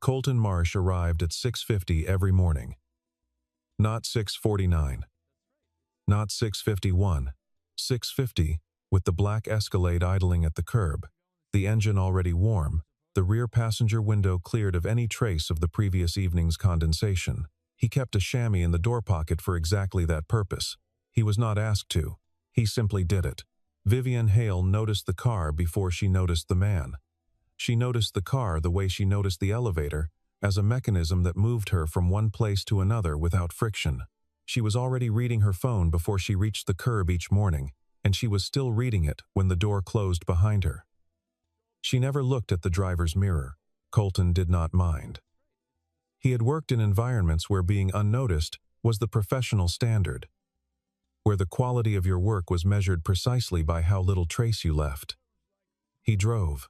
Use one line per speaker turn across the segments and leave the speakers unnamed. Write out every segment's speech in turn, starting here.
Colton Marsh arrived at 6:50 every morning. Not 6:49. Not 6:51. 6:50, with the black Escalade idling at the curb, the engine already warm, the rear passenger window cleared of any trace of the previous evening's condensation. He kept a chamois in the door pocket for exactly that purpose. He was not asked to. He simply did it. Vivian Hale noticed the car before she noticed the man. She noticed the car the way she noticed the elevator, as a mechanism that moved her from one place to another without friction. She was already reading her phone before she reached the curb each morning, and she was still reading it when the door closed behind her. She never looked at the driver's mirror. Colton did not mind. He had worked in environments where being unnoticed was the professional standard, where the quality of your work was measured precisely by how little trace you left. He drove.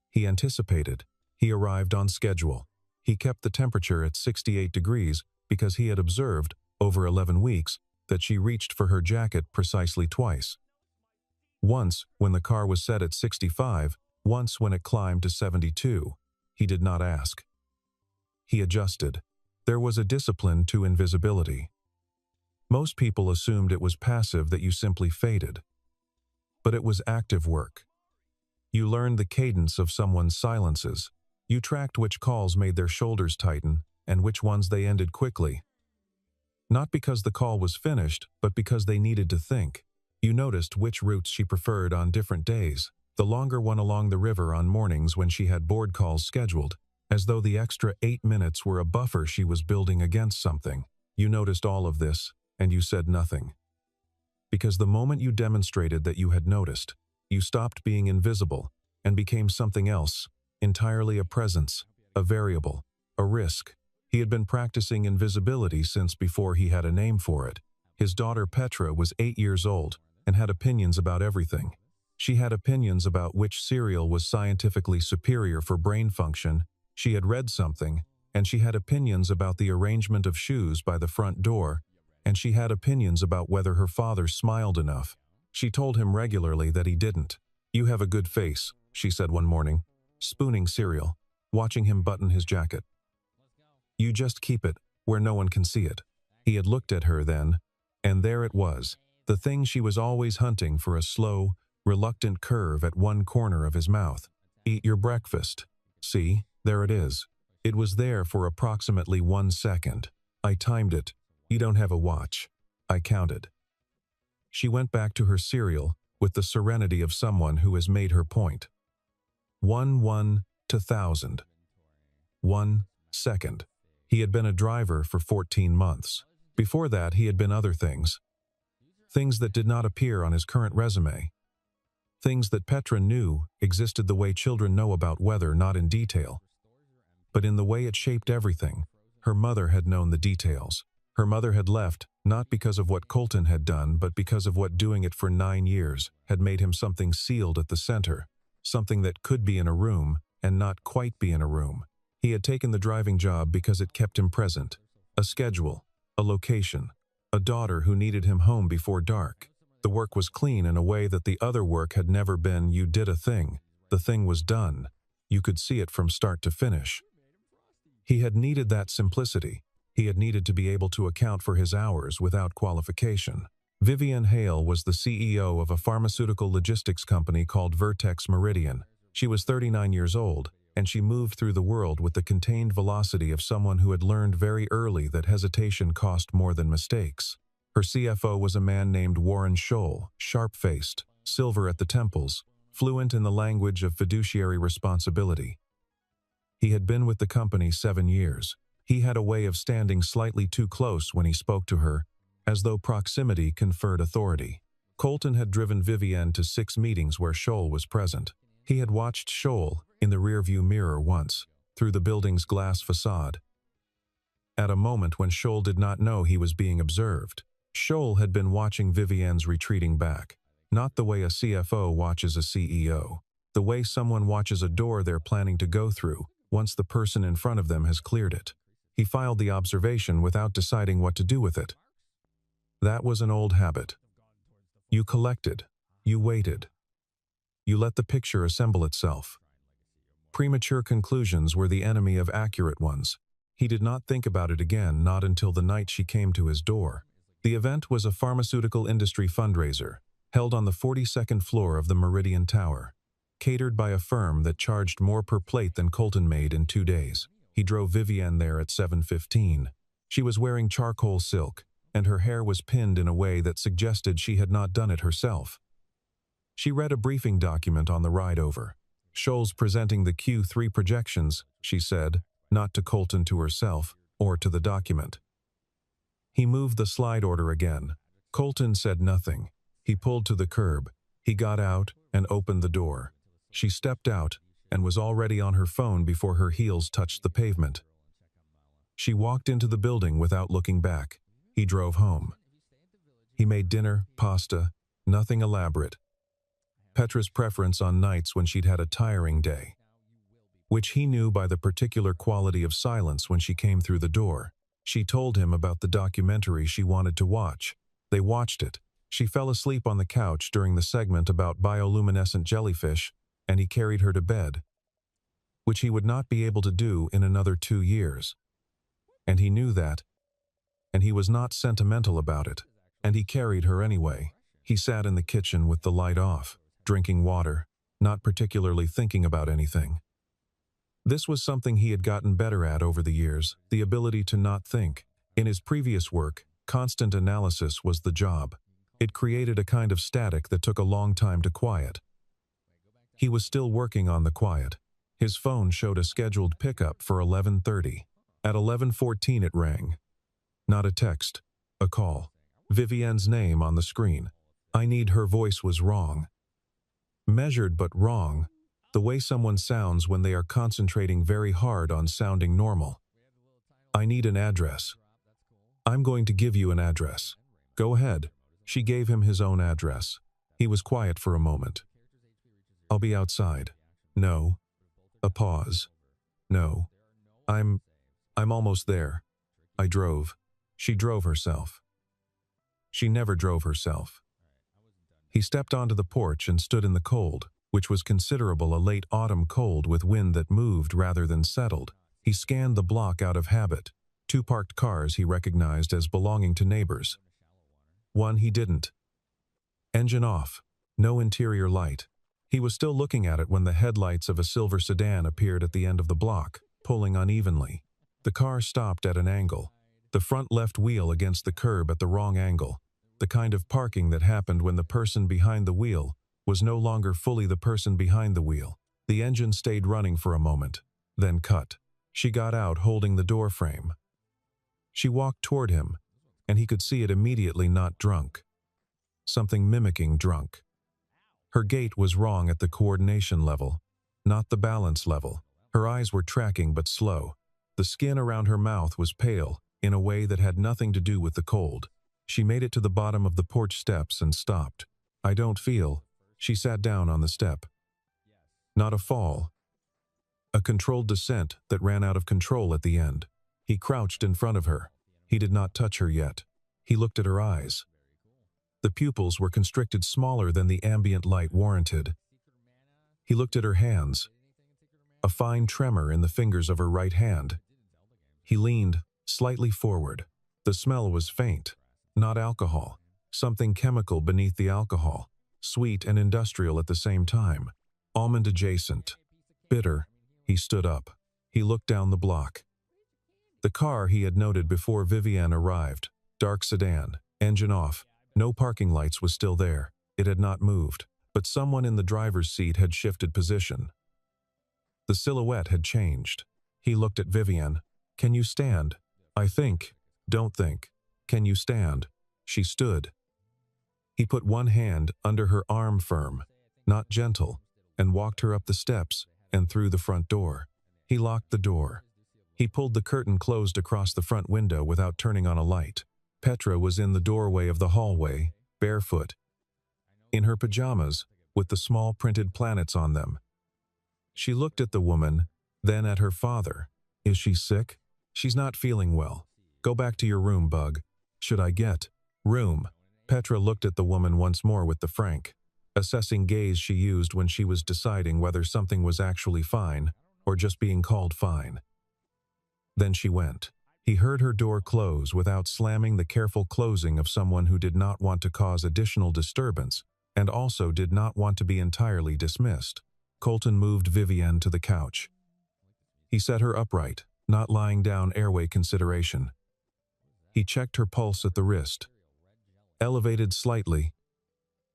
He anticipated. He arrived on schedule. He kept the temperature at 68 degrees because he had observed, over 11 weeks, that she reached for her jacket precisely twice. Once when the car was set at 65, once when it climbed to 72. He did not ask. He adjusted. There was a discipline to invisibility. Most people assumed it was passive, that you simply faded. But it was active work. You learned the cadence of someone's silences. You tracked which calls made their shoulders tighten and which ones they ended quickly. Not because the call was finished, but because they needed to think. You noticed which routes she preferred on different days, the longer one along the river on mornings when she had board calls scheduled, as though the extra 8 minutes were a buffer she was building against something. You noticed all of this, and you said nothing. Because the moment you demonstrated that you had noticed, you stopped being invisible and became something else, entirely a presence, a variable, a risk. He had been practicing invisibility since before he had a name for it. His daughter Petra was 8 years old and had opinions about everything. She had opinions about which cereal was scientifically superior for brain function. She had read something, and she had opinions about the arrangement of shoes by the front door, and she had opinions about whether her father smiled enough. She told him regularly that he didn't. "You have a good face," she said one morning, spooning cereal, watching him button his jacket. "You just keep it where no one can see it." He had looked at her then, and there it was, the thing she was always hunting for, a slow, reluctant curve at one corner of his mouth. "Eat your breakfast." "See, there it is." It was there for approximately 1 second. "I timed it. You don't have a watch." "I counted." She went back to her cereal with the serenity of someone who has made her point. 1 to 1,000. 1 second. He had been a driver for 14 months. Before that, he had been other things. Things that did not appear on his current resume. Things that Petra knew existed the way children know about weather, not in detail, but in the way it shaped everything. Her mother had known the details. Her mother had left, not because of what Colton had done, but because of what doing it for 9 years had made him something sealed at the center, something that could be in a room and not quite be in a room. He had taken the driving job because it kept him present. A schedule, a location, a daughter who needed him home before dark. The work was clean in a way that the other work had never been. You did a thing. The thing was done. You could see it from start to finish. He had needed that simplicity. He had needed to be able to account for his hours without qualification. Vivian Hale was the CEO of a pharmaceutical logistics company called Vertex Meridian. She was 39 years old, and she moved through the world with the contained velocity of someone who had learned very early that hesitation cost more than mistakes. Her CFO was a man named Warren Scholl, sharp-faced, silver at the temples, fluent in the language of fiduciary responsibility. He had been with the company 7 years. He had a way of standing slightly too close when he spoke to her, as though proximity conferred authority. Colton had driven Vivienne to 6 meetings where Scholl was present. He had watched Scholl in the rearview mirror once, through the building's glass facade. At a moment when Scholl did not know he was being observed. Scholl had been watching Vivienne's retreating back, not the way a CFO watches a CEO, the way someone watches a door they're planning to go through once the person in front of them has cleared it. He filed the observation without deciding what to do with it. That was an old habit. You collected. You waited. You let the picture assemble itself. Premature conclusions were the enemy of accurate ones. He did not think about it again, not until the night she came to his door. The event was a pharmaceutical industry fundraiser, held on the 42nd floor of the Meridian Tower, catered by a firm that charged more per plate than Colton made in 2 days. He drove Vivienne there at 7:15. She was wearing charcoal silk, and her hair was pinned in a way that suggested she had not done it herself. She read a briefing document on the ride over. Scholes presenting the Q3 projections, she said, not to Colton, to herself, or to the document. He moved the slide order again. Colton said nothing. He pulled to the curb. He got out and opened the door. She stepped out and was already on her phone before her heels touched the pavement. She walked into the building without looking back. He drove home. He made dinner, pasta, nothing elaborate. Petra's preference on nights when she'd had a tiring day, which he knew by the particular quality of silence when she came through the door. She told him about the documentary she wanted to watch. They watched it. She fell asleep on the couch during the segment about bioluminescent jellyfish, and he carried her to bed, which he would not be able to do in another 2 years. And he knew that, and he was not sentimental about it, and he carried her anyway. He sat in the kitchen with the light off, drinking water, not particularly thinking about anything. This was something he had gotten better at over the years, the ability to not think. In his previous work, constant analysis was the job. It created a kind of static that took a long time to quiet. He was still working on the quiet. His phone showed a scheduled pickup for 11:30. At 11:14 it rang. Not a text, a call. Vivienne's name on the screen. Her voice was wrong. Measured but wrong, the way someone sounds when they are concentrating very hard on sounding normal. I need an address. I'm going to give you an address. Go ahead. She gave him his own address. He was quiet for a moment. I'll be outside. No. A pause. No. I'm almost there. I drove. She drove herself. She never drove herself. He stepped onto the porch and stood in the cold, which was considerable, a late autumn cold with wind that moved rather than settled. He scanned the block out of habit. 2 parked cars he recognized as belonging to neighbors. One he didn't. Engine off. No interior light. He was still looking at it when the headlights of a silver sedan appeared at the end of the block, pulling unevenly. The car stopped at an angle. The front left wheel against the curb at the wrong angle. The kind of parking that happened when the person behind the wheel was no longer fully the person behind the wheel. The engine stayed running for a moment, then cut. She got out holding the door frame. She walked toward him, and he could see it immediately, not drunk. Something mimicking drunk. Her gait was wrong at the coordination level, not the balance level. Her eyes were tracking but slow. The skin around her mouth was pale, in a way that had nothing to do with the cold. She made it to the bottom of the porch steps and stopped. I don't feel. She sat down on the step. Not a fall. A controlled descent that ran out of control at the end. He crouched in front of her. He did not touch her yet. He looked at her eyes. The pupils were constricted smaller than the ambient light warranted. He looked at her hands. A fine tremor in the fingers of her right hand. He leaned slightly forward. The smell was faint. Not alcohol. Something chemical beneath the alcohol. Sweet and industrial at the same time. Almond adjacent. Bitter. He stood up. He looked down the block. The car he had noted before Vivienne arrived. Dark sedan. Engine off. No parking lights was still there. It had not moved. But someone in the driver's seat had shifted position. The silhouette had changed. He looked at Vivienne. Can you stand? I think. Don't think. Can you stand? She stood. He put one hand under her arm, firm, not gentle, and walked her up the steps and through the front door. He locked the door. He pulled the curtain closed across the front window without turning on a light. Petra was in the doorway of the hallway, barefoot, in her pajamas, with the small printed planets on them. She looked at the woman, then at her father. Is she sick? She's not feeling well. Go back to your room, Bug. Should I get room? Petra looked at the woman once more with the frank, assessing gaze she used when she was deciding whether something was actually fine or just being called fine. Then she went. He heard her door close without slamming, the careful closing of someone who did not want to cause additional disturbance and also did not want to be entirely dismissed. Colton moved Vivienne to the couch. He set her upright, not lying down, airway consideration. He checked her pulse at the wrist. Elevated slightly,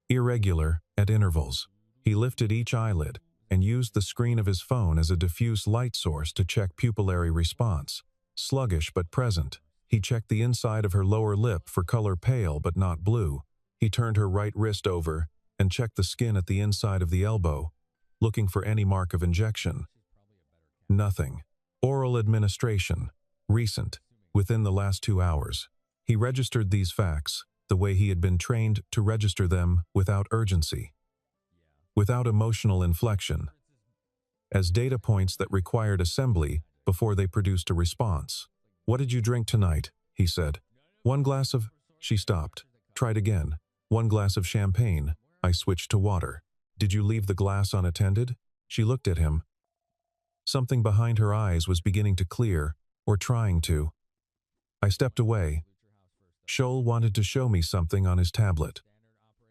irregular, at intervals. He lifted each eyelid and used the screen of his phone as a diffuse light source to check pupillary response. Sluggish but present. He checked the inside of her lower lip for color, pale but not blue. He turned her right wrist over and checked the skin at the inside of the elbow, looking for any mark of injection. Nothing. Oral administration. Recent. Within the last 2 hours. He registered these facts the way he had been trained to register them, without urgency, without emotional inflection, as data points that required assembly before they produced a response. "What did you drink tonight?" he said. "1 glass of..." She stopped. Tried again. "1 glass of champagne. I switched to water." "Did you leave the glass unattended?" She looked at him. Something behind her eyes was beginning to clear, or trying to. "I stepped away. Scholl wanted to show me something on his tablet."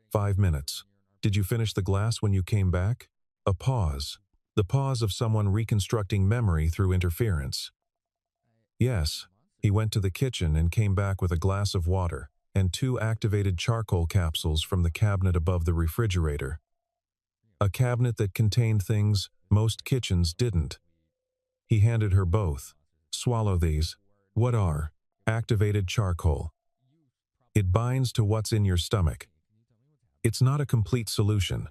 5 minutes. "Did you finish the glass when you came back?" A pause. The pause of someone reconstructing memory through interference. "Yes." He went to the kitchen and came back with a glass of water and 2 activated charcoal capsules from the cabinet above the refrigerator. A cabinet that contained things most kitchens didn't. He handed her both. "Swallow these." "What are?" "Activated charcoal. It binds to what's in your stomach. It's not a complete solution.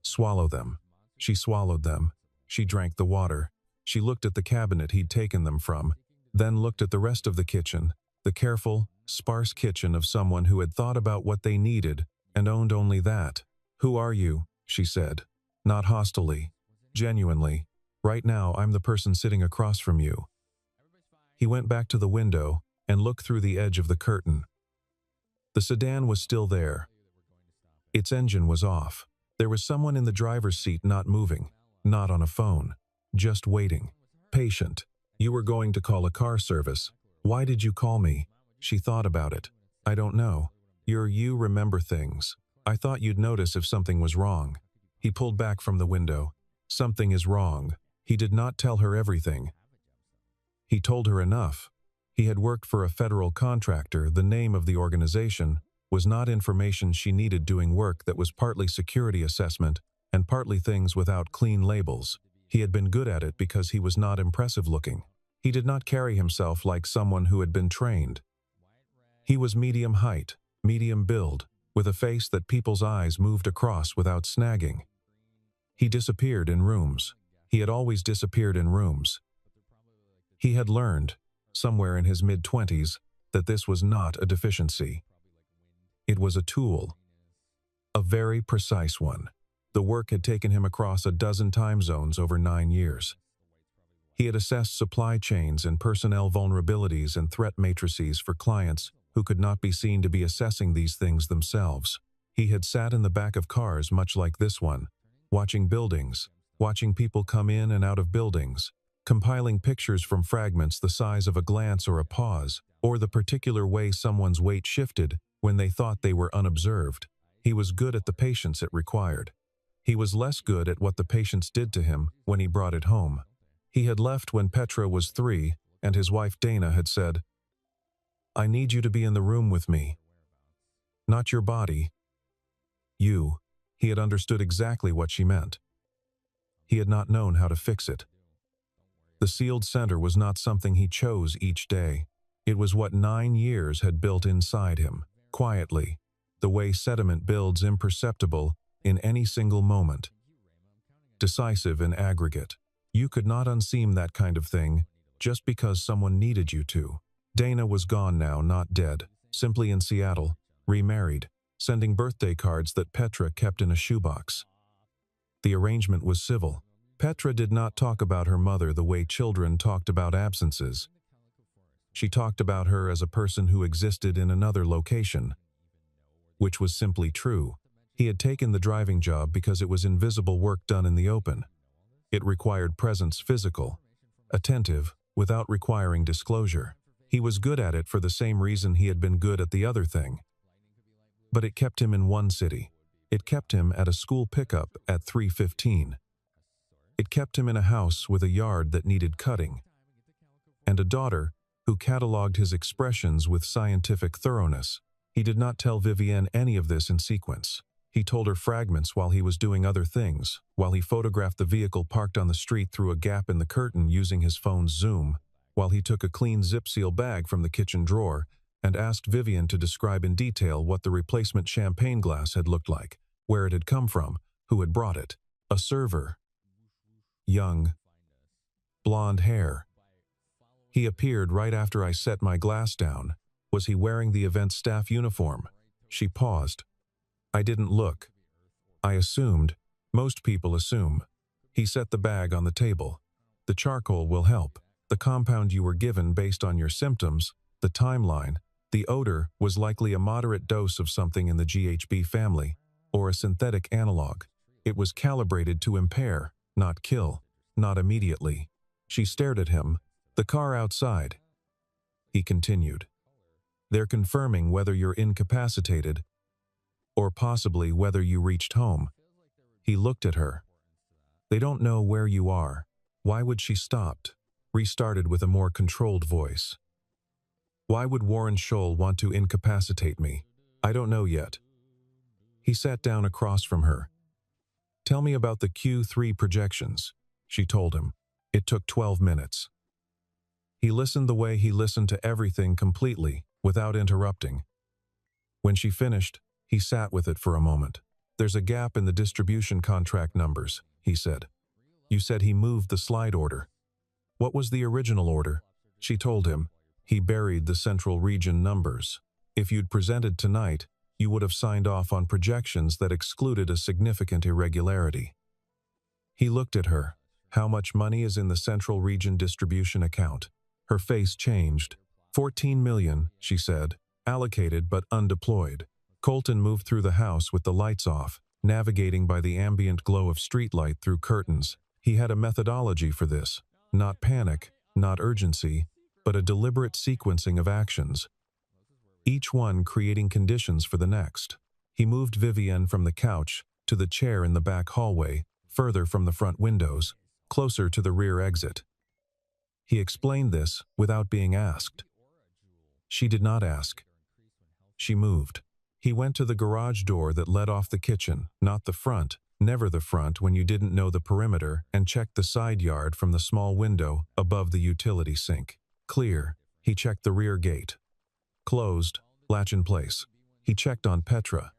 Swallow them." She swallowed them. She drank the water. She looked at the cabinet he'd taken them from, then looked at the rest of the kitchen, the careful, sparse kitchen of someone who had thought about what they needed and owned only that. "Who are you?" she said. Not hostilely. Genuinely. "Right now I'm the person sitting across from you." He went back to the window and looked through the edge of the curtain. The sedan was still there. Its engine was off. There was someone in the driver's seat, not moving, not on a phone, just waiting. Patient. "You were going to call a car service. Why did you call me?" She thought about it. "I don't know. You remember things. I thought you'd notice if something was wrong." He pulled back from the window. Something is wrong. He did not tell her everything. He told her enough. He had worked for a federal contractor. The name of the organization was not information she needed, doing work that was partly security assessment and partly things without clean labels. He had been good at it because he was not impressive looking. He did not carry himself like someone who had been trained. He was medium height, medium build, with a face that people's eyes moved across without snagging. He disappeared in rooms. He had always disappeared in rooms. He had learned, somewhere in his mid-20s, that this was not a deficiency. It was a tool. A very precise one. The work had taken him across a dozen time zones over 9 years. He had assessed supply chains and personnel vulnerabilities and threat matrices for clients who could not be seen to be assessing these things themselves. He had sat in the back of cars much like this one, watching buildings, watching people come in and out of buildings, compiling pictures from fragments the size of a glance or a pause, or the particular way someone's weight shifted when they thought they were unobserved. He was good at the patience it required. He was less good at what the patience did to him when he brought it home. He had left when Petra was 3, and his wife Dana had said, "I need you to be in the room with me. Not your body. You." He had understood exactly what she meant. He had not known how to fix it. The sealed center was not something he chose each day. It was what 9 years had built inside him, quietly, the way sediment builds, imperceptible in any single moment. Decisive in aggregate. You could not unseam that kind of thing just because someone needed you to. Dana was gone now, not dead, simply in Seattle, remarried, sending birthday cards that Petra kept in a shoebox. The arrangement was civil. Petra did not talk about her mother the way children talked about absences. She talked about her as a person who existed in another location, which was simply true. He had taken the driving job because it was invisible work done in the open. It required presence physical, attentive, without requiring disclosure. He was good at it for the same reason he had been good at the other thing. But it kept him in one city. It kept him at a school pickup at 3:15. It kept him in a house with a yard that needed cutting. And a daughter who catalogued his expressions with scientific thoroughness. He did not tell Vivienne any of this in sequence. He told her fragments while he was doing other things, while he photographed the vehicle parked on the street through a gap in the curtain using his phone's zoom, while he took a clean zip-seal bag from the kitchen drawer and asked Vivienne to describe in detail what the replacement champagne glass had looked like, where it had come from, who had brought it. A server. Young. Blonde hair. He appeared right after I set my glass down. Was he wearing the event staff uniform? She paused. I didn't look. I assumed. Most people assume. He set the bag on the table. The charcoal will help. The compound you were given based on your symptoms, the timeline, the odor was likely a moderate dose of something in the GHB family, or a synthetic analog. It was calibrated to impair, not kill, not immediately. She stared at him. The car outside. He continued. They're confirming whether you're incapacitated, or possibly whether you reached home. He looked at her. They don't know where you are. Why would she stopped? Restarted with a more controlled voice. Why would Warren Scholl want to incapacitate me? I don't know yet. He sat down across from her. Tell me about the Q3 projections, she told him. It took 12 minutes. He listened the way he listened to everything completely, without interrupting. When she finished, he sat with it for a moment. There's a gap in the distribution contract numbers, he said. You said he moved the slide order. What was the original order? She told him. He buried the central region numbers. If you'd presented tonight, you would have signed off on projections that excluded a significant irregularity. He looked at her. How much money is in the central region distribution account? Her face changed. 14 million, she said, allocated but undeployed. Colton moved through the house with the lights off, navigating by the ambient glow of streetlight through curtains. He had a methodology for this. Not panic, not urgency, but a deliberate sequencing of actions, each one creating conditions for the next. He moved Vivienne from the couch to the chair in the back hallway, further from the front windows, closer to the rear exit. He explained this without being asked. She did not ask. She moved. He went to the garage door that led off the kitchen, not the front, never the front when you didn't know the perimeter, and checked the side yard from the small window above the utility sink. Clear. He checked the rear gate. Closed, latch in place. He checked on Petra.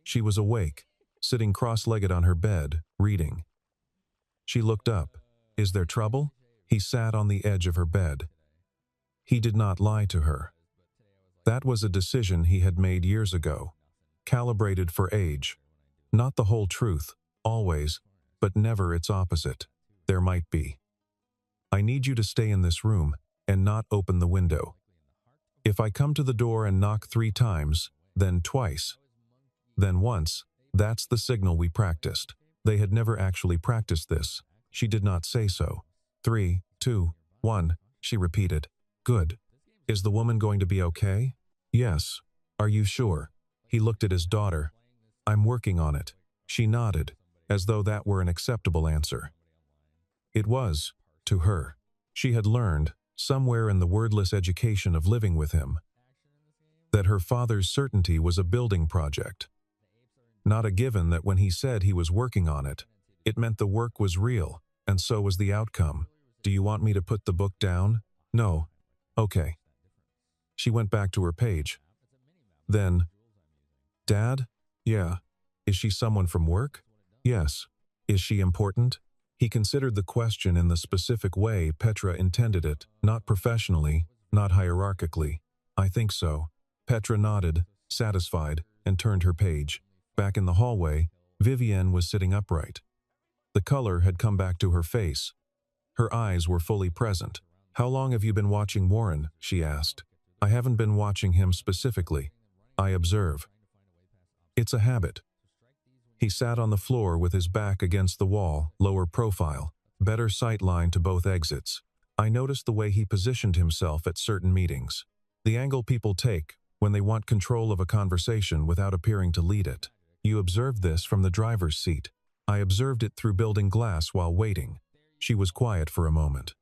She was awake, sitting cross-legged on her bed, reading. She looked up. Is there trouble? He sat on the edge of her bed. He did not lie to her. That was a decision he had made years ago, calibrated for age. Not the whole truth, always, but never its opposite. There might be. I need you to stay in this room and not open the window. If I come to the door and knock 3 times, then twice, then once, that's the signal we practiced. They had never actually practiced this. She did not say so. 3, 2, 1, she repeated. Good. Is the woman going to be okay? Yes. Are you sure? He looked at his daughter. I'm working on it. She nodded, as though that were an acceptable answer. It was, to her. She had learned, somewhere in the wordless education of living with him, that her father's certainty was a building project. Not a given that when he said he was working on it, it meant the work was real, and so was the outcome. Do you want me to put the book down? No. Okay. She went back to her page. Then, Dad? Yeah. Is she someone from work? Yes. Is she important? He considered the question in the specific way Petra intended it, not professionally, not hierarchically. I think so. Petra nodded, satisfied, and turned her page. Back in the hallway, Vivienne was sitting upright. The color had come back to her face. Her eyes were fully present. How long have you been watching Warren? She asked. I haven't been watching him specifically. I observe. It's a habit. He sat on the floor with his back against the wall, lower profile, better sight line to both exits. I noticed the way he positioned himself at certain meetings. The angle people take when they want control of a conversation without appearing to lead it. You observed this from the driver's seat. I observed it through building glass while waiting. She was quiet for a moment.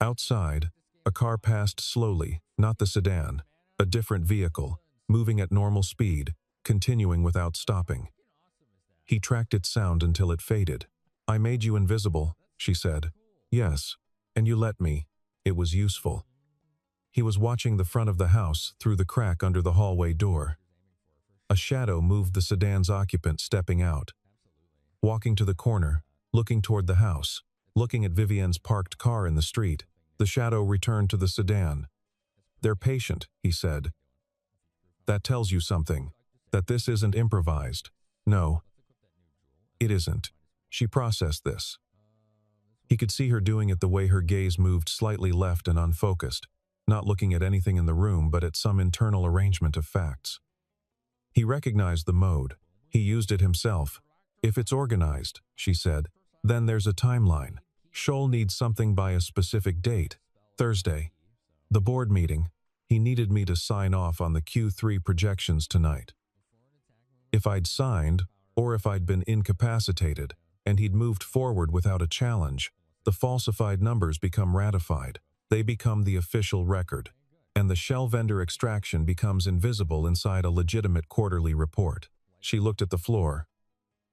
Outside, a car passed slowly, not the sedan, a different vehicle, moving at normal speed, continuing without stopping. He tracked its sound until it faded. I made you invisible, she said. Yes, and you let me. It was useful. He was watching the front of the house through the crack under the hallway door. A shadow moved the sedan's occupant stepping out. Walking to the corner, looking toward the house, looking at Vivienne's parked car in the street, the shadow returned to the sedan. They're patient, he said. That tells you something, that this isn't improvised. No, it isn't. She processed this. He could see her doing it the way her gaze moved slightly left and unfocused, not looking at anything in the room but at some internal arrangement of facts. He recognized the mode. He used it himself. If it's organized, she said, then there's a timeline. Scholl needs something by a specific date. Thursday. The board meeting. He needed me to sign off on the Q3 projections tonight. If I'd signed, or if I'd been incapacitated, and he'd moved forward without a challenge, the falsified numbers become ratified. They become the official record, and the shell vendor extraction becomes invisible inside a legitimate quarterly report. She looked at the floor.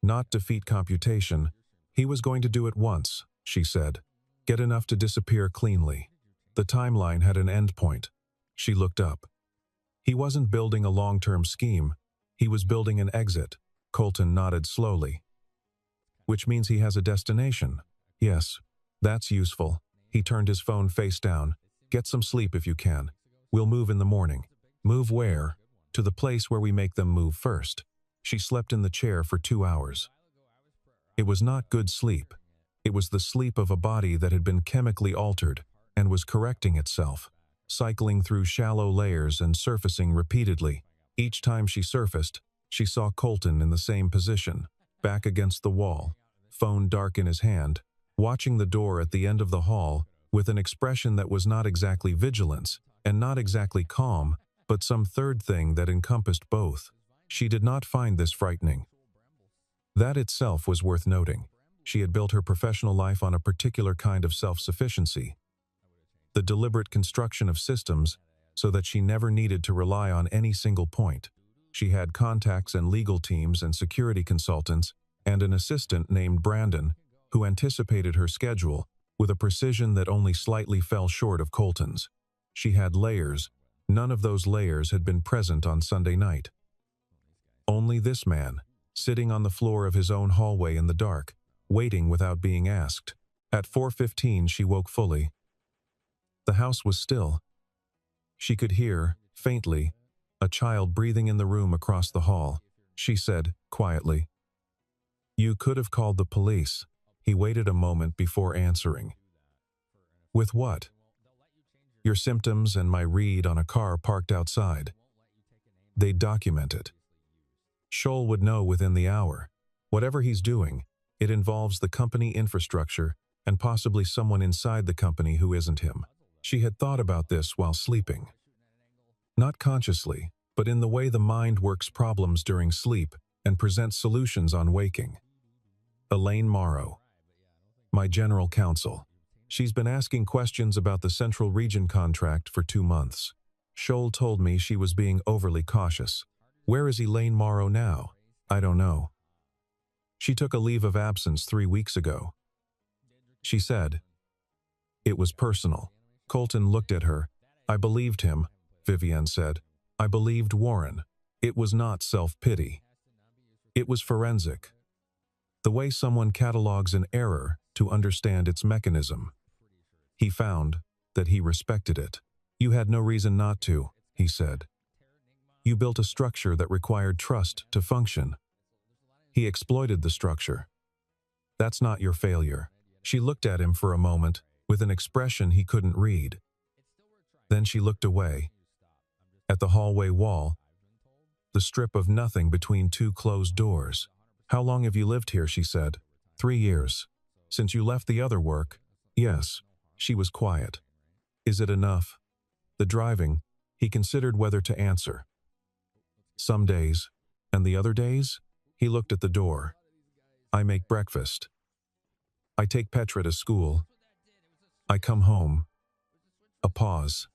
Not defeat computation. He was going to do it once, she said. Get enough to disappear cleanly. The timeline had an endpoint. She looked up. He wasn't building a long-term scheme. He was building an exit. Colton nodded slowly. Which means he has a destination. Yes, that's useful. He turned his phone face down. Get some sleep if you can. We'll move in the morning. Move where? To the place where we make them move first. She slept in the chair for 2 hours. It was not good sleep. It was the sleep of a body that had been chemically altered and was correcting itself, cycling through shallow layers and surfacing repeatedly. Each time she surfaced, she saw Colton in the same position, back against the wall, phone dark in his hand, watching the door at the end of the hall with an expression that was not exactly vigilance and not exactly calm, but some third thing that encompassed both. She did not find this frightening. That itself was worth noting. She had built her professional life on a particular kind of self-sufficiency. The deliberate construction of systems so that she never needed to rely on any single point. She had contacts and legal teams and security consultants and an assistant named Brandon who anticipated her schedule with a precision that only slightly fell short of Colton's. She had layers. None of those layers had been present on Sunday night. Only this man, sitting on the floor of his own hallway in the dark, waiting without being asked. At 4:15 she woke fully. The house was still. She could hear, faintly, a child breathing in the room across the hall. She said, quietly, "You could have called the police." He waited a moment before answering. "With what?" "Your symptoms and my read on a car parked outside. They'd document it. Scholl would know within the hour. Whatever he's doing, it involves the company infrastructure and possibly someone inside the company who isn't him." She had thought about this while sleeping. Not consciously, but in the way the mind works problems during sleep and presents solutions on waking. Elaine Morrow, my general counsel. She's been asking questions about the Central Region contract for 2 months. Scholl told me she was being overly cautious. Where is Elaine Morrow now? I don't know. She took a leave of absence 3 weeks ago. She said. It was personal. Colton looked at her. I believed him, Vivienne said. I believed Warren. It was not self-pity. It was forensic. The way someone catalogs an error to understand its mechanism. He found that he respected it. You had no reason not to, he said. You built a structure that required trust to function. He exploited the structure. That's not your failure. She looked at him for a moment, with an expression he couldn't read. Then she looked away. At the hallway wall, the strip of nothing between 2 closed doors. How long have you lived here, she said. 3 years. Since you left the other work? Yes. She was quiet. Is it enough? The driving, he considered whether to answer. Some days. And the other days? He looked at the door. I make breakfast. I take Petra to school. I come home. A pause.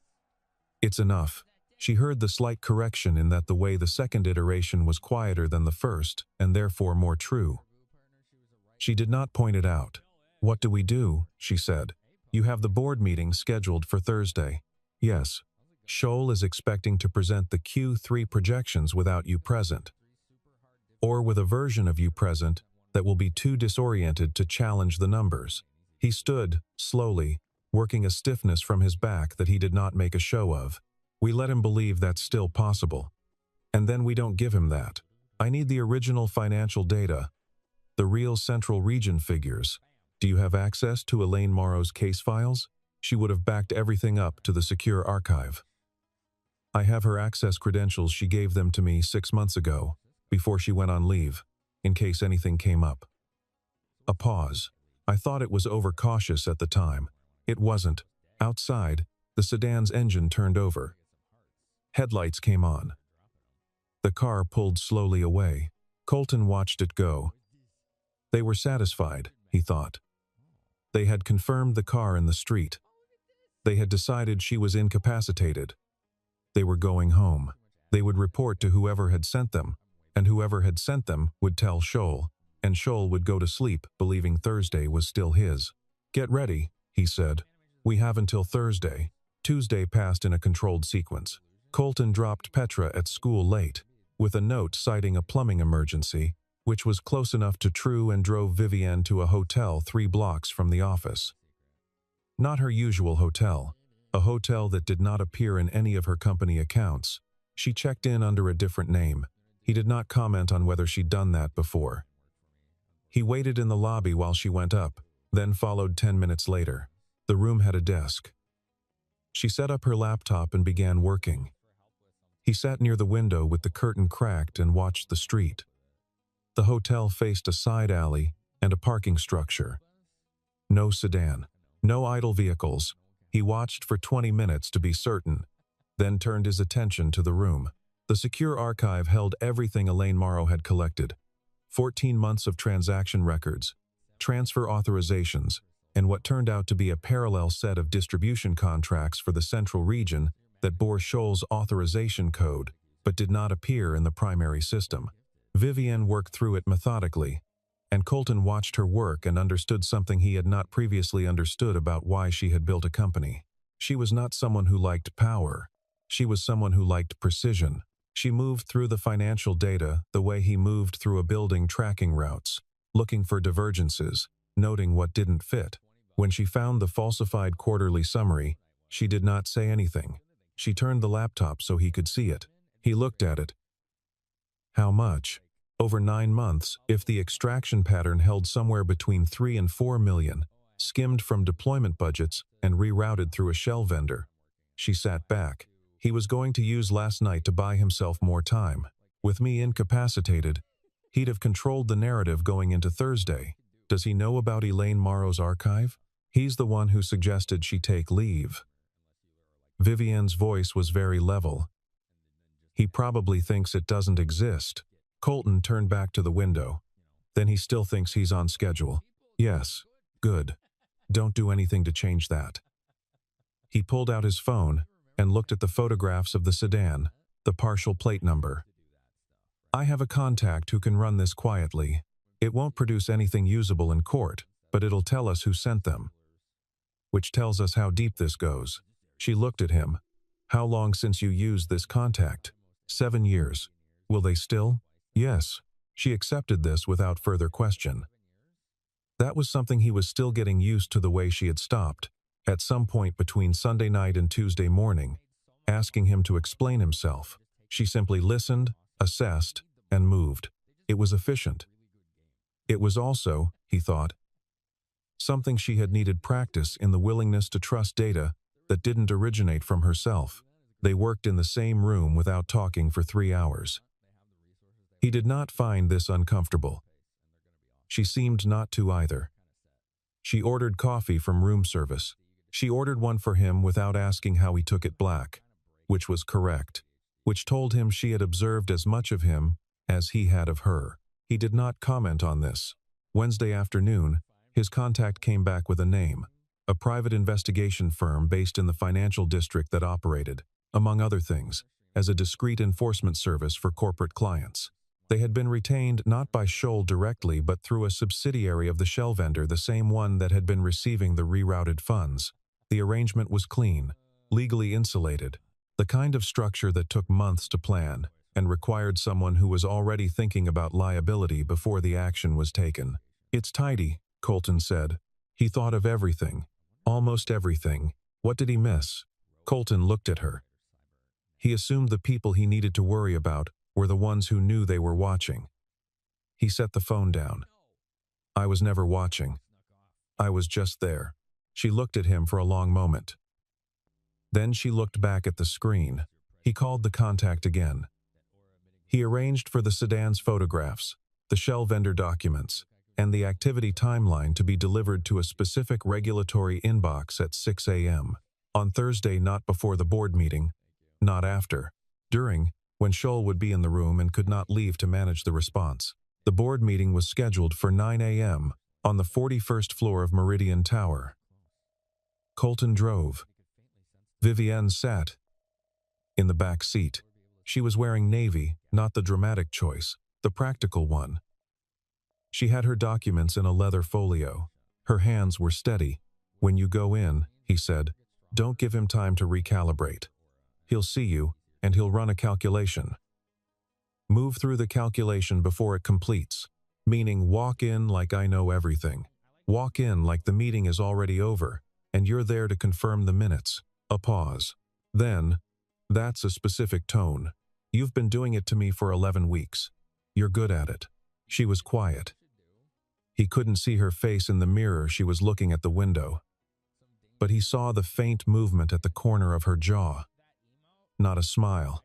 It's enough. She heard the slight correction in that the way the second iteration was quieter than the first, and therefore more true. She did not point it out. What do we do? She said. You have the board meeting scheduled for Thursday. Yes. Scholl is expecting to present the Q3 projections without you present. Or with a version of you present that will be too disoriented to challenge the numbers. He stood, slowly, working a stiffness from his back that he did not make a show of. We let him believe that's still possible. And then we don't give him that. I need the original financial data, the real Central Region figures. Do you have access to Elaine Morrow's case files? She would have backed everything up to the secure archive. I have her access credentials. She gave them to me 6 months ago, before she went on leave, in case anything came up. A pause. I thought it was overcautious at the time. It wasn't. Outside, the sedan's engine turned over. Headlights came on. The car pulled slowly away. Colton watched it go. They were satisfied, he thought. They had confirmed the car in the street. They had decided she was incapacitated. They were going home. They would report to whoever had sent them, and whoever had sent them would tell Scholl, and Scholl would go to sleep believing Thursday was still his. Get ready, he said. We have until Thursday. Tuesday passed in a controlled sequence. Colton dropped Petra at school late, with a note citing a plumbing emergency, which was close enough to true, and drove Vivienne to a hotel 3 blocks from the office. Not her usual hotel, a hotel that did not appear in any of her company accounts. She checked in under a different name. He did not comment on whether she'd done that before. He waited in the lobby while she went up, then followed 10 minutes later. The room had a desk. She set up her laptop and began working. He sat near the window with the curtain cracked and watched the street. The hotel faced a side alley and a parking structure. No sedan, no idle vehicles. He watched for 20 minutes to be certain, then turned his attention to the room. The secure archive held everything Elaine Morrow had collected. 14 months of transaction records, transfer authorizations, and what turned out to be a parallel set of distribution contracts for the Central Region that bore Scholl's authorization code, but did not appear in the primary system. Vivienne worked through it methodically, and Colton watched her work and understood something he had not previously understood about why she had built a company. She was not someone who liked power. She was someone who liked precision. She moved through the financial data the way he moved through a building tracking routes, looking for divergences, noting what didn't fit. When she found the falsified quarterly summary, she did not say anything. She turned the laptop so he could see it. He looked at it. How much? Over 9 months, if the extraction pattern held somewhere between 3 and 4 million, skimmed from deployment budgets and rerouted through a shell vendor. She sat back. He was going to use last night to buy himself more time. With me incapacitated, he'd have controlled the narrative going into Thursday. Does he know about Elaine Morrow's archive? He's the one who suggested she take leave. Vivienne's voice was very level. He probably thinks it doesn't exist. Colton turned back to the window. Then he still thinks he's on schedule. Yes. Good. Don't do anything to change that. He pulled out his phone and looked at the photographs of the sedan, the partial plate number. I have a contact who can run this quietly. It won't produce anything usable in court, but it'll tell us who sent them. Which tells us how deep this goes. She looked at him. How long since you used this contact? 7 years. Will they still? Yes. She accepted this without further question. That was something he was still getting used to, the way she had stopped, at some point between Sunday night and Tuesday morning, asking him to explain himself. She simply listened, assessed, and moved. It was efficient. It was also, he thought, something she had needed practice in, the willingness to trust data that didn't originate from herself. They worked in the same room without talking for 3 hours. He did not find this uncomfortable. She seemed not to either. She ordered coffee from room service. She ordered one for him without asking how he took it black, which was correct, which told him she had observed as much of him as he had of her. He did not comment on this. Wednesday afternoon, his contact came back with a name, a private investigation firm based in the financial district that operated, among other things, as a discreet enforcement service for corporate clients. They had been retained not by Scholl directly but through a subsidiary of the shell vendor, the same one that had been receiving the rerouted funds. The arrangement was clean, legally insulated, the kind of structure that took months to plan and required someone who was already thinking about liability before the action was taken. "It's tidy," Colton said. He thought of everything, almost everything. What did he miss? Colton looked at her. He assumed the people he needed to worry about were the ones who knew they were watching. He set the phone down. "I was never watching. I was just there." She looked at him for a long moment. Then she looked back at the screen. He called the contact again. He arranged for the sedan's photographs, the shell vendor documents, and the activity timeline to be delivered to a specific regulatory inbox at 6 a.m. on Thursday, not before the board meeting, not after, during, when Scholl would be in the room and could not leave to manage the response. The board meeting was scheduled for 9 a.m. on the 41st floor of Meridian Tower. Colton drove. Vivienne sat in the back seat. She was wearing navy, not the dramatic choice, the practical one. She had her documents in a leather folio. Her hands were steady. "When you go in," he said, "don't give him time to recalibrate. He'll see you, and he'll run a calculation. Move through the calculation before it completes, meaning walk in like I know everything. Walk in like the meeting is already over, and you're there to confirm the minutes." A pause. Then, "That's a specific tone. You've been doing it to me for 11 weeks. You're good at it." She was quiet. He couldn't see her face in the mirror. She was looking at the window. But he saw the faint movement at the corner of her jaw. Not a smile.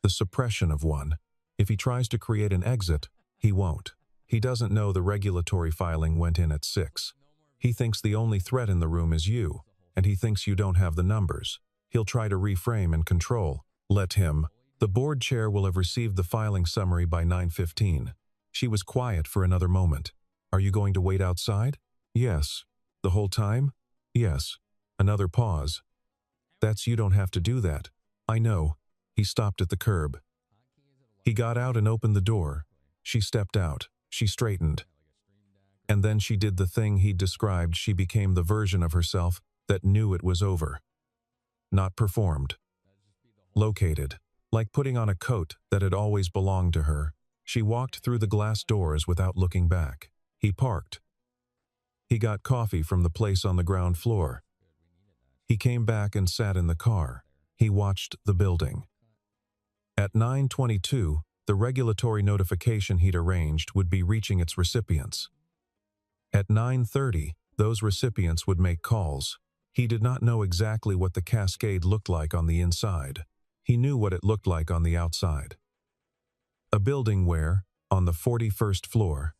The suppression of one. If he tries to create an exit, he won't. He doesn't know the regulatory filing went in at 6. He thinks the only threat in the room is you, and he thinks you don't have the numbers. He'll try to reframe and control. Let him. The board chair will have received the filing summary by 9:15. She was quiet for another moment. "Are you going to wait outside?" "Yes." "The whole time?" "Yes." Another pause. "That's you don't have to do that." "I know." He stopped at the curb. He got out and opened the door. She stepped out. She straightened. And then she did the thing he'd described. She became the version of herself that knew it was over. Not performed. Located. Like putting on a coat that had always belonged to her. She walked through the glass doors without looking back. He parked. He got coffee from the place on the ground floor. He came back and sat in the car. He watched the building. At 9:22, the regulatory notification he'd arranged would be reaching its recipients. At 9:30, those recipients would make calls. He did not know exactly what the cascade looked like on the inside. He knew what it looked like on the outside. A building where, on the 41st floor,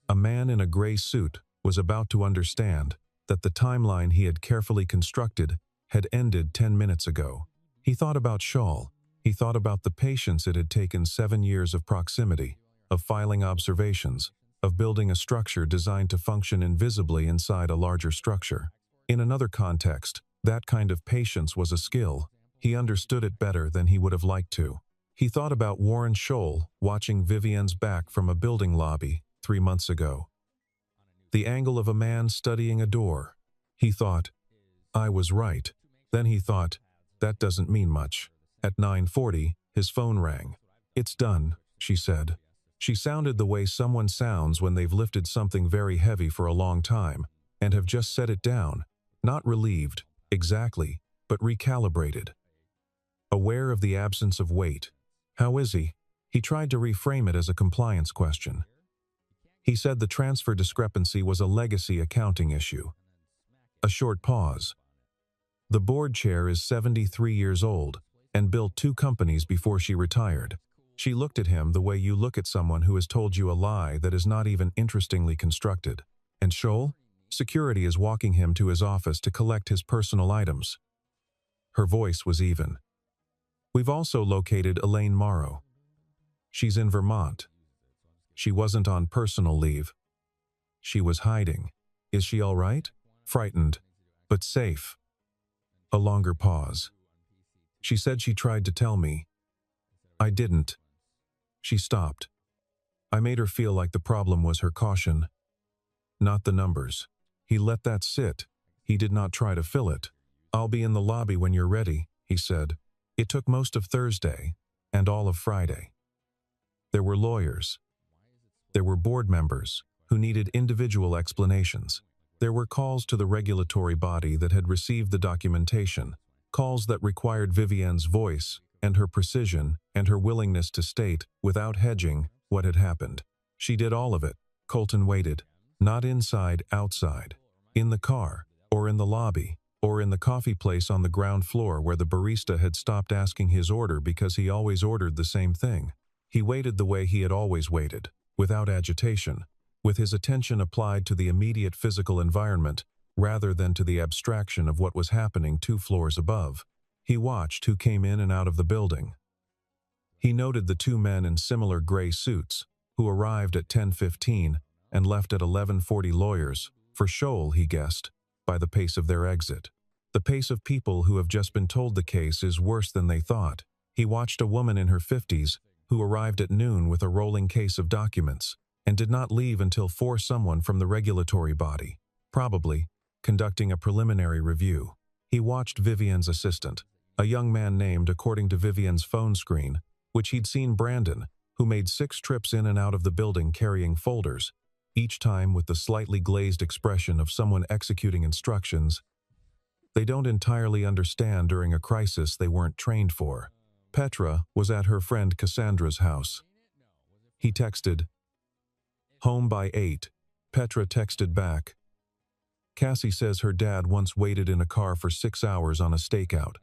a man in a gray suit was about to understand that the timeline he had carefully constructed had ended 10 minutes ago. He thought about Scholl. He thought about the patience it had taken 7 years of proximity, of filing observations, of building a structure designed to function invisibly inside a larger structure. In another context, that kind of patience was a skill. He understood it better than he would have liked to. He thought about Warren Scholl watching Vivienne's back from a building lobby 3 months ago. The angle of a man studying a door. He thought, "I was right." Then he thought, "That doesn't mean much." At 9:40, his phone rang. "It's done," she said. She sounded the way someone sounds when they've lifted something very heavy for a long time and have just set it down, not relieved, exactly, but recalibrated. Aware of the absence of weight. "How is he?" He tried to reframe it as a compliance question. He said the transfer discrepancy was a legacy accounting issue. A short pause. The board chair is 73 years old and built 2 companies before she retired. She looked at him the way you look at someone who has told you a lie that is not even interestingly constructed. And Shoal? Security is walking him to his office to collect his personal items. Her voice was even. We've also located Elaine Morrow. She's in Vermont. She wasn't on personal leave. She was hiding. Is she all right? Frightened, but safe. A longer pause. She said she tried to tell me. I didn't. She stopped. I made her feel like the problem was her caution, not the numbers. He let that sit. He did not try to fill it. I'll be in the lobby when you're ready, he said. It took most of Thursday and all of Friday. There were lawyers. There were board members who needed individual explanations. There were calls to the regulatory body that had received the documentation, calls that required Vivienne's voice and her precision and her willingness to state, without hedging, what had happened. She did all of it. Colton waited. Not inside, outside. In the car, or in the lobby, or in the coffee place on the ground floor where the barista had stopped asking his order because he always ordered the same thing. He waited the way he had always waited, without agitation, with his attention applied to the immediate physical environment rather than to the abstraction of what was happening 2 floors above. He watched who came in and out of the building. He noted the 2 men in similar gray suits, who arrived at 10:15 and left at 11:40. Lawyers, for Shoal, he guessed, by the pace of their exit. The pace of people who have just been told the case is worse than they thought. He watched a woman in her 50s who arrived at noon with a rolling case of documents and did not leave until 4. Someone from the regulatory body, probably, conducting a preliminary review. He watched Vivienne's assistant, a young man named according to Vivienne's phone screen, which he'd seen, Brandon, who made 6 trips in and out of the building carrying folders, each time with the slightly glazed expression of someone executing instructions they don't entirely understand during a crisis they weren't trained for. Petra was at her friend Cassandra's house. He texted, "Home by 8. Petra texted back, "Cassie says her dad once waited in a car for 6 hours on a stakeout."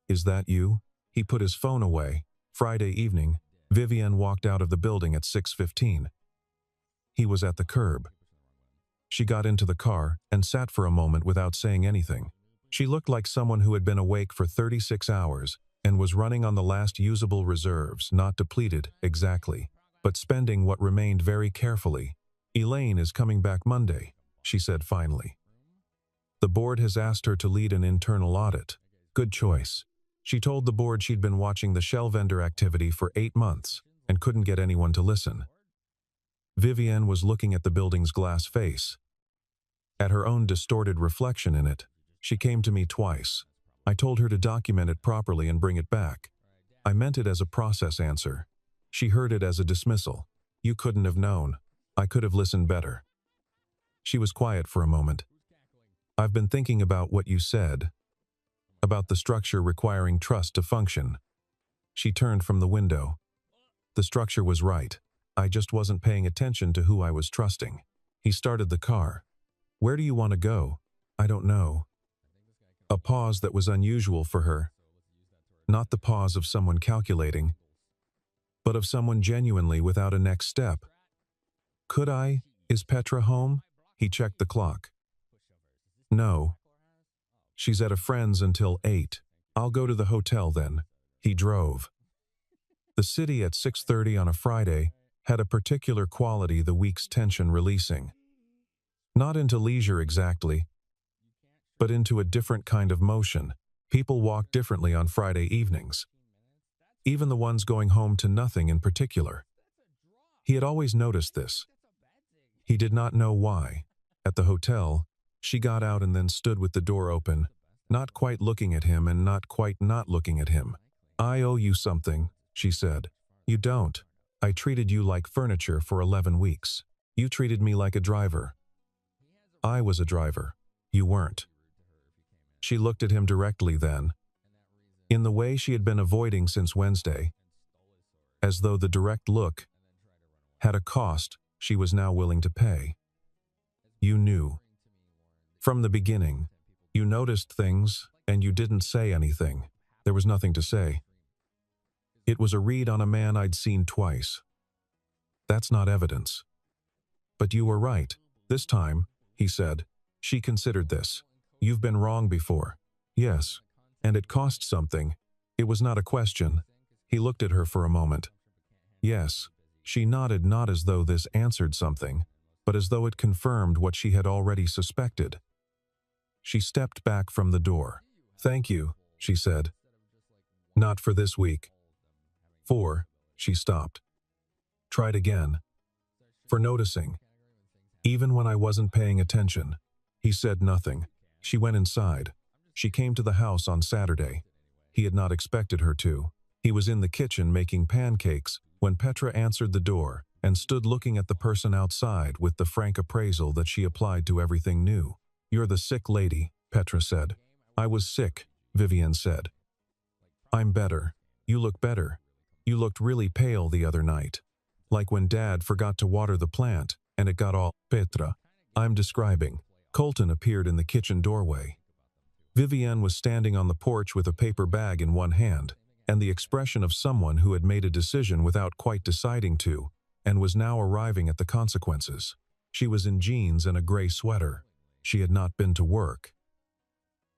Is that you? He put his phone away. Friday evening, Vivienne walked out of the building at 6:15. He was at the curb. She got into the car and sat for a moment without saying anything. She looked like someone who had been awake for 36 hours and was running on the last usable reserves, not depleted, exactly, but spending what remained very carefully. "Elaine is coming back Monday," she said finally. "The board has asked her to lead an internal audit." Good choice. She told the board she'd been watching the shell vendor activity for 8 months and couldn't get anyone to listen. Vivienne was looking at the building's glass face, at her own distorted reflection in it. "She came to me twice. I told her to document it properly and bring it back. I meant it as a process answer. She heard it as a dismissal. You couldn't have known. I could have listened better." She was quiet for a moment. "I've been thinking about what you said, about the structure requiring trust to function." She turned from the window. The structure was right. I just wasn't paying attention to who I was trusting. He started the car. "Where do you want to go?" "I don't know." A pause that was unusual for her. Not the pause of someone calculating, but of someone genuinely without a next step. "Could I? Is Petra home?" He checked the clock. "No. She's at a friend's until 8. I'll go to the hotel then." He drove. The city at 6:30 on a Friday had a particular quality, the week's tension releasing. Not into leisure exactly, but into a different kind of motion. People walk differently on Friday evenings. Even the ones going home to nothing in particular. He had always noticed this. He did not know why. At the hotel, she got out and then stood with the door open, not quite looking at him and not quite not looking at him. "I owe you something," she said. "You don't. I treated you like furniture for 11 weeks. You treated me like a driver." "I was a driver. You weren't." She looked at him directly then, in the way she had been avoiding since Wednesday, as though the direct look had a cost she was now willing to pay. "You knew. From the beginning. You noticed things, and you didn't say anything. There was nothing to say." It was a read on a man I'd seen twice. That's not evidence. But you were right. This time, he said. She considered this. You've been wrong before. Yes. And it cost something. It was not a question. He looked at her for a moment. Yes. She nodded, not as though this answered something, but as though it confirmed what she had already suspected. She stepped back from the door. Thank you, she said. Not for this week. She stopped. Tried again. For noticing. Even when I wasn't paying attention. He said nothing. She went inside. She came to the house on Saturday. He had not expected her to. He was in the kitchen making pancakes when Petra answered the door and stood looking at the person outside with the frank appraisal that she applied to everything new. You're the sick lady, Petra said. I was sick, Vivian said. I'm better. You look better. You looked really pale the other night. Like when Dad forgot to water the plant and it got all Petra. I'm describing. Colton appeared in the kitchen doorway. Vivian was standing on the porch with a paper bag in one hand and the expression of someone who had made a decision without quite deciding to and was now arriving at the consequences. She was in jeans and a gray sweater. She had not been to work.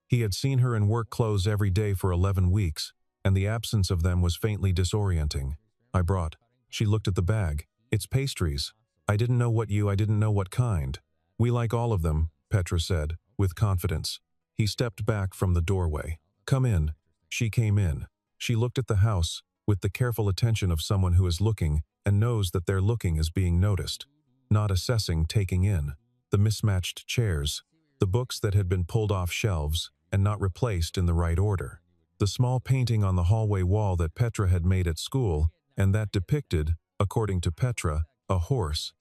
He had seen her in work clothes every day for 11 weeks, and the absence of them was faintly disorienting. I brought. She looked at the bag. It's pastries. I didn't know what kind. We like all of them, Petra said, with confidence. He stepped back from the doorway. Come in. She came in. She looked at the house, with the careful attention of someone who is looking and knows that their looking is being noticed. Not assessing, taking in. The mismatched chairs. The books that had been pulled off shelves and not replaced in the right order. The small painting on the hallway wall that Petra had made at school and that depicted, according to Petra, a horse,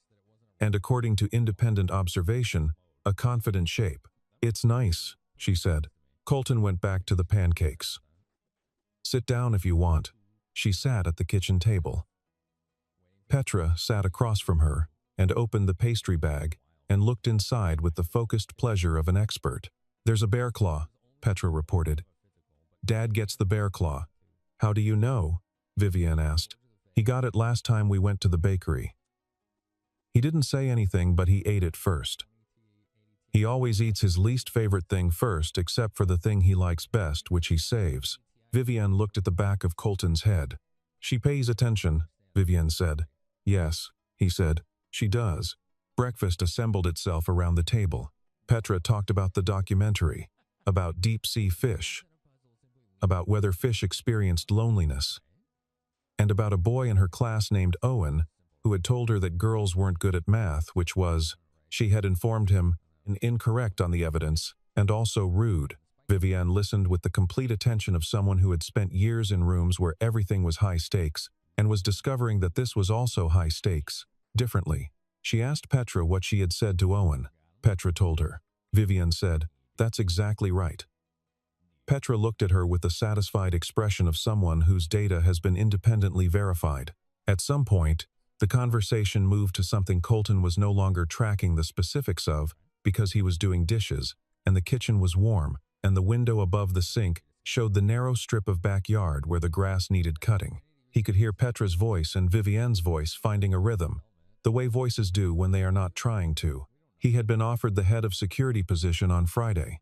and according to independent observation, a confident shape. It's nice, she said. Colton went back to the pancakes. Sit down if you want. She sat at the kitchen table. Petra sat across from her and opened the pastry bag and looked inside with the focused pleasure of an expert. There's a bear claw, Petra reported. Dad gets the bear claw. How do you know? Vivian asked. He got it last time we went to the bakery. He didn't say anything, but he ate it first. He always eats his least favorite thing first, except for the thing he likes best, which he saves. Vivian looked at the back of Colton's head. She pays attention, Vivian said. Yes, he said. She does. Breakfast assembled itself around the table. Petra talked about the documentary, about deep-sea fish, about whether fish experienced loneliness, and about a boy in her class named Owen who had told her that girls weren't good at math, which was, she had informed him, incorrect on the evidence, and also rude. Vivian listened with the complete attention of someone who had spent years in rooms where everything was high stakes, and was discovering that this was also high stakes, differently. She asked Petra what she had said to Owen. Petra told her. Vivian said, That's exactly right. Petra looked at her with the satisfied expression of someone whose data has been independently verified. At some point, the conversation moved to something Colton was no longer tracking the specifics of because he was doing dishes, and the kitchen was warm, and the window above the sink showed the narrow strip of backyard where the grass needed cutting. He could hear Petra's voice and Vivian's voice finding a rhythm, the way voices do when they are not trying to. He had been offered the head of security position on Friday.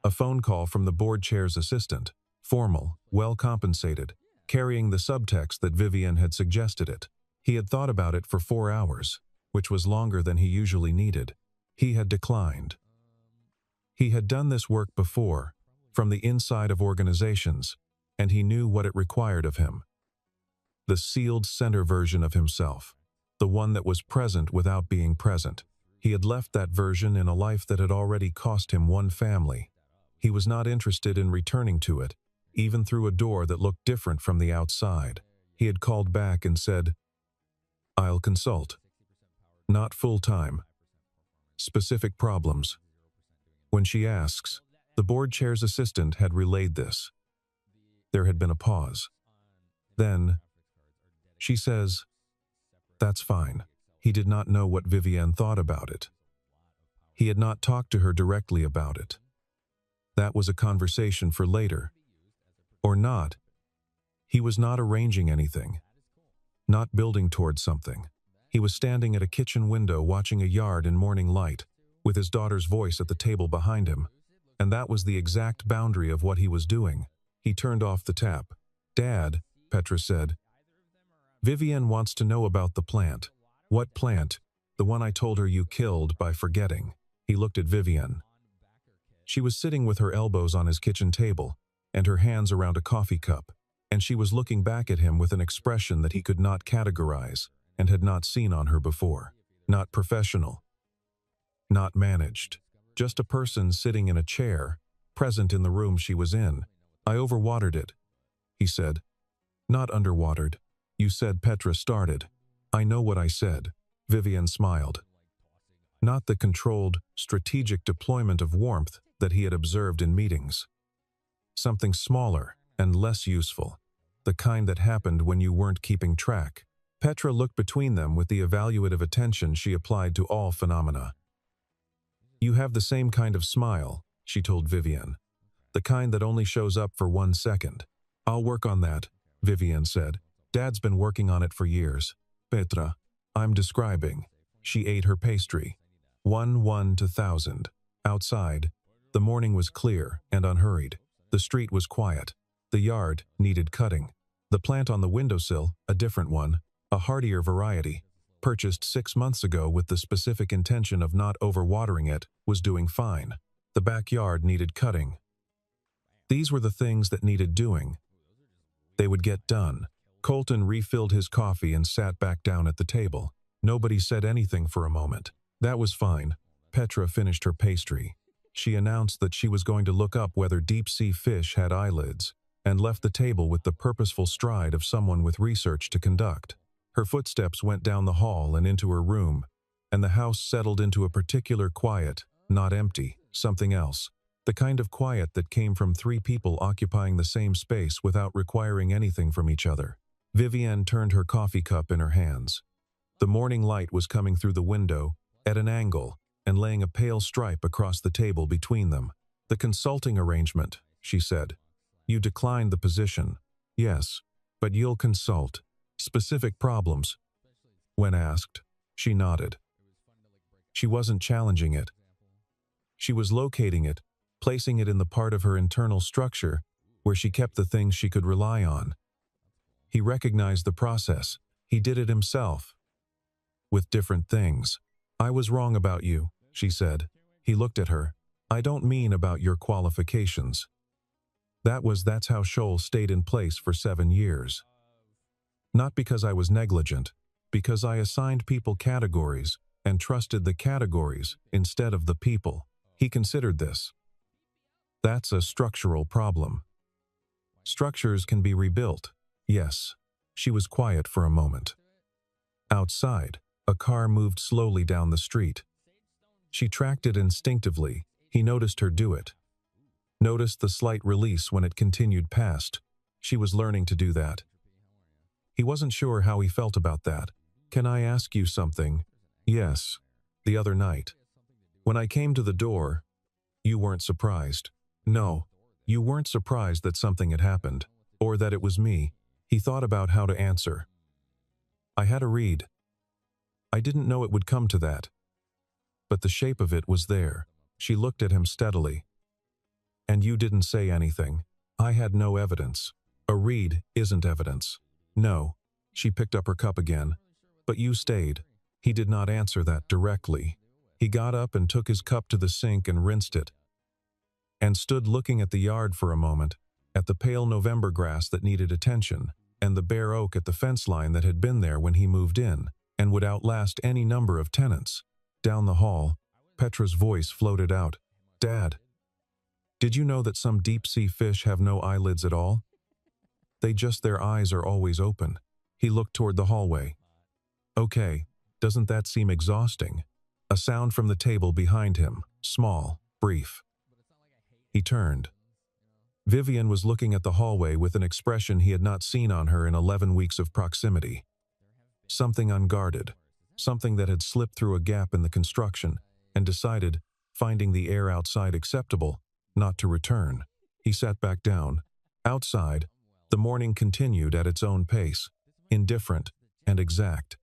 A phone call from the board chair's assistant, formal, well compensated, carrying the subtext that Vivian had suggested it. He had thought about it for 4 hours, which was longer than he usually needed. He had declined. He had done this work before, from the inside of organizations, and he knew what it required of him. The sealed center version of himself, the one that was present without being present. He had left that version in a life that had already cost him one family. He was not interested in returning to it, even through a door that looked different from the outside. He had called back and said, I'll consult. Not full-time. Specific problems. When she asks, the board chair's assistant had relayed this. There had been a pause. Then, she says, That's fine. He did not know what Vivian thought about it. He had not talked to her directly about it. That was a conversation for later. Or not. He was not arranging anything, not building towards something. He was standing at a kitchen window watching a yard in morning light, with his daughter's voice at the table behind him. And that was the exact boundary of what he was doing. He turned off the tap. "Dad," Petra said, "Vivienne wants to know about the plant." "What plant?" "The one I told her you killed by forgetting." He looked at Vivienne. She was sitting with her elbows on his kitchen table and her hands around a coffee cup, and she was looking back at him with an expression that he could not categorize and had not seen on her before. Not professional, not managed, just a person sitting in a chair, present in the room she was in. "I overwatered it," he said. "Not underwatered. You said," Petra started. "I know what I said." Vivienne smiled. Not the controlled, strategic deployment of warmth that he had observed in meetings. Something smaller and less useful, the kind that happened when you weren't keeping track. Petra looked between them with the evaluative attention she applied to all phenomena. "You have the same kind of smile," she told Vivienne. "The kind that only shows up for 1 second. "I'll work on that," Vivienne said. "Dad's been working on it for years." "Petra, I'm describing." She ate her pastry. 1 to 1,000. Outside, the morning was clear and unhurried. The street was quiet. The yard needed cutting. The plant on the windowsill, a different one, a hardier variety, purchased 6 months ago with the specific intention of not overwatering it, was doing fine. The backyard needed cutting. These were the things that needed doing. They would get done. Colton refilled his coffee and sat back down at the table. Nobody said anything for a moment. That was fine. Petra finished her pastry. She announced that she was going to look up whether deep-sea fish had eyelids, and left the table with the purposeful stride of someone with research to conduct. Her footsteps went down the hall and into her room, and the house settled into a particular quiet, not empty, something else. The kind of quiet that came from 3 people occupying the same space without requiring anything from each other. Vivienne turned her coffee cup in her hands. The morning light was coming through the window, at an angle, and laying a pale stripe across the table between them. "The consulting arrangement," she said. "You declined the position." "Yes, but you'll consult. Specific problems." When asked, she nodded. She wasn't challenging it. She was locating it, placing it in the part of her internal structure where she kept the things she could rely on. He recognized the process. He did it himself. With different things. "I was wrong about you," she said. He looked at her. "I don't mean about your qualifications." That's how Scholl stayed in place for 7 years. "Not because I was negligent, because I assigned people categories and trusted the categories instead of the people." He considered this. "That's a structural problem. Structures can be rebuilt." "Yes." She was quiet for a moment. Outside, a car moved slowly down the street. She tracked it instinctively. He noticed her do it. Noticed the slight release when it continued past. She was learning to do that. He wasn't sure how he felt about that. "Can I ask you something?" "Yes." "The other night, when I came to the door, you weren't surprised." "No." "You weren't surprised that something had happened, or that it was me." He thought about how to answer. "I had a read. I didn't know it would come to that. But the shape of it was there." She looked at him steadily. "And you didn't say anything." "I had no evidence." "A read isn't evidence." "No." She picked up her cup again. "But you stayed." He did not answer that directly. He got up and took his cup to the sink and rinsed it, and stood looking at the yard for a moment, at the pale November grass that needed attention, and the bare oak at the fence line that had been there when he moved in, and would outlast any number of tenants. Down the hall, Petra's voice floated out. "Dad, did you know that some deep-sea fish have no eyelids at all? Their eyes are always open." He looked toward the hallway. "Okay, doesn't that seem exhausting?" A sound from the table behind him, small, brief. He turned. Vivienne was looking at the hallway with an expression he had not seen on her in 11 weeks of proximity. Something unguarded, something that had slipped through a gap in the construction and decided, finding the air outside acceptable, not to return. He sat back down. Outside, The morning continued at its own pace, indifferent and exact.